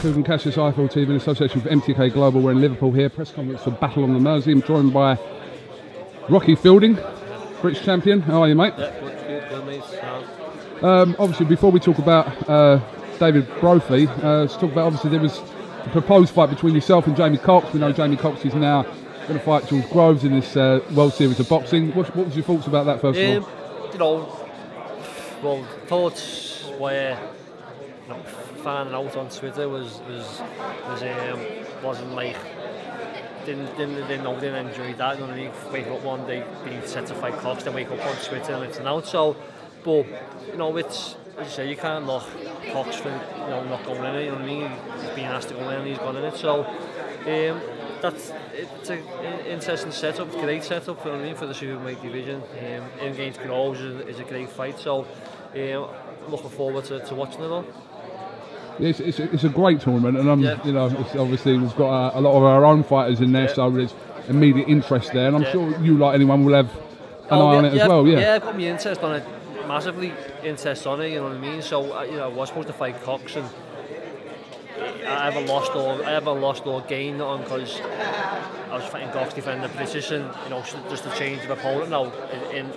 KUGAN CASSIUS IFL TV in association with MTK Global. We're in Liverpool here, press conference for Battle on the Mersey. I'm joined by Rocky Fielding, British champion. How are you, mate? Yeah, good mate. Obviously, before we talk about David Brophy, let's talk about, obviously, there was a proposed fight between yourself and Jamie Cox. We know Jamie Cox is now going to fight George Groves in this World Series of Boxing. What was your thoughts about that, first of all? You know, well, thoughts were, fanning out on Twitter wasn't like, didn't enjoy that. You know what I mean? Wake up one day being set to fight Cox, then wake up on Twitter and it's an out. So, but you know, it's, as you say, you can't knock Cox for not going in it. You know what I mean? He's being asked to go in and he's gone in it. So, it's an interesting setup, great setup, you know what I mean, for the superweight division. In against Groves is a great fight. So, I'm looking forward to watching it all. Yeah, it's a great tournament, and you know, it's obviously we've got a lot of our own fighters in there, so there's immediate interest there, and I'm sure you, like anyone, will have an eye on it as well. Yeah, I've got my interest on it, massively interest on it. You know what I mean? So you know, I was supposed to fight Cox, and I haven't lost or gained on because I was fighting Cox, defending British, and you know, just a change of opponent now in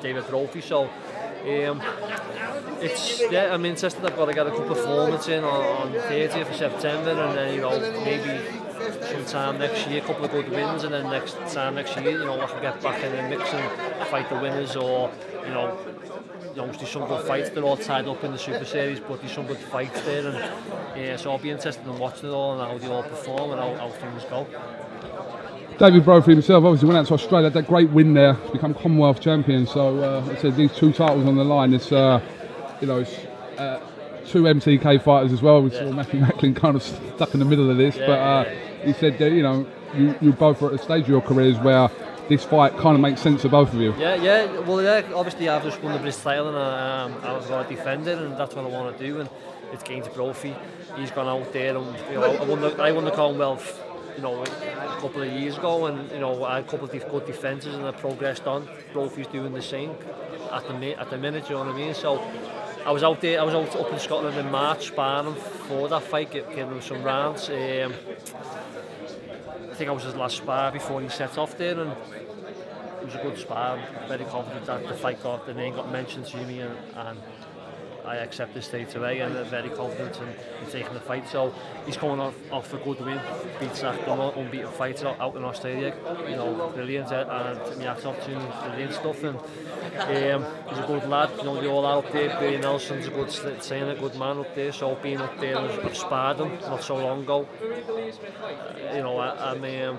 David Brophy. So. I'm interested. I've got to get a good performance in on 30th of September, and then, you know, maybe sometime next year, a couple of good wins, and then next year, you know, I can get back in the mix and fight the winners, or you know, there's some good fights. They're all tied up in the Super Series, but there's some good fights there, and so I'll be interested in watching it all and how they all perform and how things go. David Brophy himself obviously went out to Australia, had that great win there, become Commonwealth champion. So I said these two titles on the line. It's you know, it's two MTK fighters as well. We saw Matthew Macklin kind of stuck in the middle of this, but he said that, you know, you both are at a stage of your careers where this fight kind of makes sense to both of you. Well, obviously I've just won the British title, and I was going to defend it, and that's what I want to do. And it's against Brophy. He's gone out there, and you know, I won the Commonwealth, you know, a couple of years ago, and you know, I had a couple of good defences, and I progressed on. Brophy's doing the same at the minute, you know what I mean? So I was out there, up in Scotland in March, sparring for that fight, giving him some rounds. I think I was his last spar before he set off there, and it was a good spar. I'm very confident that the name got mentioned to me, and I accepted straight away, and I'm very confident in taking the fight. So he's coming off a good win, beats that unbeaten fighter out in Australia. You know, brilliant, and my hats off to him, brilliant stuff. And he's a good lad. You know, they all are up there. Barry Nelson's a good trainer, good man up there. So being up there, I've sparred him not so long ago. You know, I'm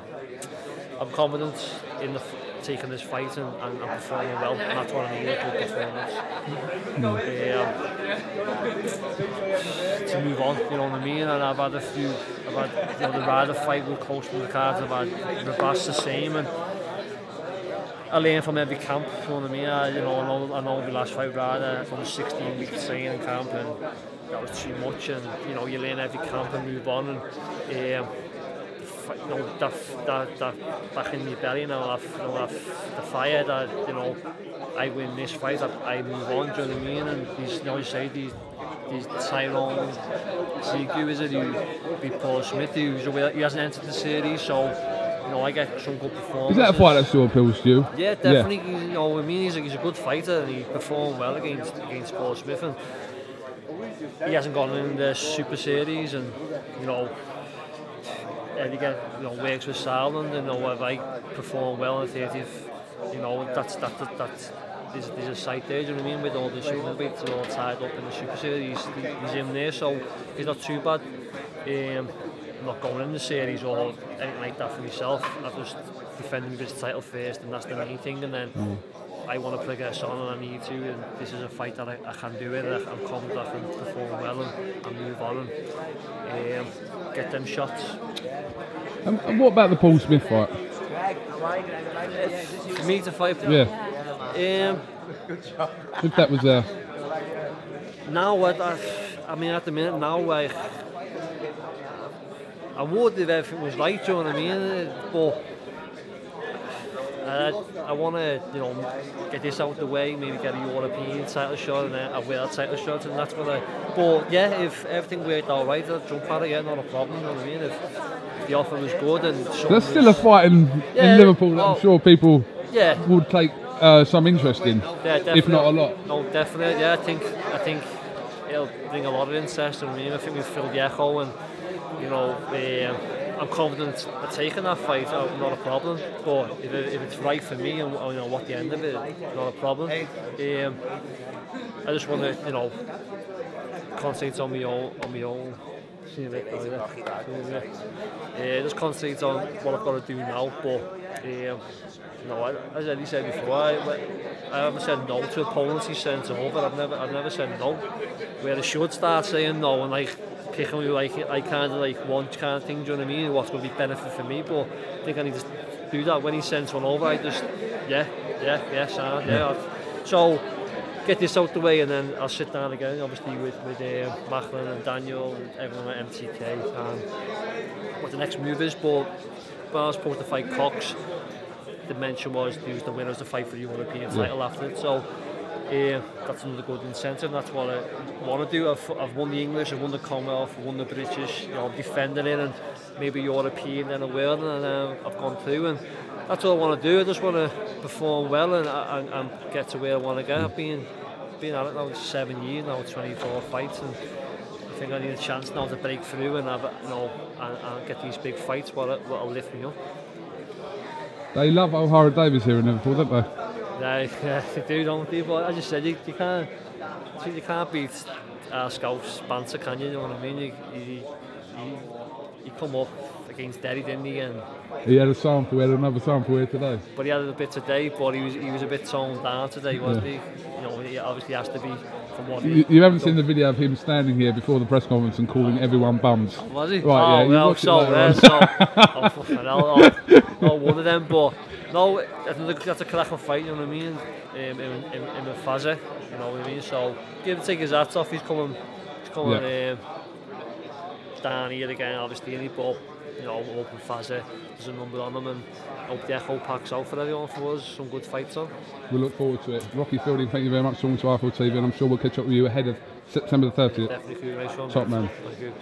confident in taking this fight and performing well, and that's what I need, a good performance. To move on, you know what I mean? And I've had you know, the Ryder fight with close from the cards, I've had Rabas the same, and I learn from every camp, you know what I mean? You know, I know the last fight Ryder from 16-week training camp, and that was too much, and you know, you learn every camp and move on, and you know, that back in your belly, and I'll have the fire that, you know, I win this fight, I move on, do you know what I mean? And these, you know, you say these Tyrone Seagu, is it, who beat Paul Smith, he hasn't entered the series, so you know, I get some good performances. Is that a fight that still appeals to you? Yeah, definitely. Yeah. You know, I mean, he's a good fighter, and he performed well against Paul Smith, and he hasn't gone in the Super Series, and you know, and he works with Southland, and you know, if I perform well in the 30th, you know, that's there's a sight there, do you know what I mean, with all the super weights all tied up in the Super Series. He's in there, so he's not too bad. I'm not going in the series or anything like that for myself. I'm just defending this title first, and that's the main thing, and then I want to progress on, and I need to, and this is a fight that I can do it, I'm confident I can perform well and move on and get them shots. And what about the Paul Smith fight? For me to fight? Yeah. If that was there. Now, I mean, at the minute now, I would if everything was right, you know what I mean? But I want to, you know, get this out of the way, maybe get a European title shot and a world title shot, and that's what I. But yeah, if everything worked out right, I'd jump at it. Yeah, not a problem. You know what I mean? If the offer was good and there's still a fight in Liverpool that I'm sure people would take some interest in, if not a lot. No, definitely. Yeah, I think it'll bring a lot of interest. You know what I mean? I think we've filled the echo, and you know, I'm confident of taking that fight. Not a problem. But if it's right for me and you know what the end of it, not a problem. I just want to, you know, concentrate on my own. Just concentrate on what I've got to do now. But you know, as Eddie said before, I haven't said no to opponents he sent over. I've never said no. Where I should start saying no and like picking me like I kind of like one kind of thing. Do you know what I mean? What's going to be benefit for me? But I think I need to do that when he sends one over. I just So get this out the way, and then I'll sit down again, obviously with Macklin and Daniel and everyone at MTK, and what the next move is. But when I was supposed to fight Cox, the mention was he was the winner to fight for the European title after it. So that's another good incentive. That's what I want to do. I've won the English, I've won the Commonwealth, I've won the British. You know, I'm defending it, and maybe European and a world, and I've gone through, and that's what I want to do. I just want to perform well and get to where I want to get. I've been at it now 7 years now, 24 fights, and I think I need a chance now to break through and have, you know, and get these big fights. What'll lift me up. They love O'Hara Davies here in Liverpool, don't they? Yeah, they do, don't they? But as you said, you can't beat Scout's banter, can you? You know what I mean? He come up against Derry, didn't he? And he had another sample here today. But he had a bit today, but he was a bit toned down today, wasn't he? You know, he obviously has to be from what you haven't seen the video of him standing here before the press conference and calling everyone bums. Was he? Right, oh, yeah. Well, so one of them, but no, I think that's a cracking fight, you know what I mean? In the Faza, you know what I mean? So give him take his hats off. He's coming down here again, obviously, and but you know, open Faza, there's a number on them, and I hope the echo packs out for everyone for us. Some good fights on. We look forward to it. Rocky Fielding, thank you very much for talking to IFL TV, and I'm sure we'll catch up with you ahead of September the 30th. Definitely, Top man. Thank you.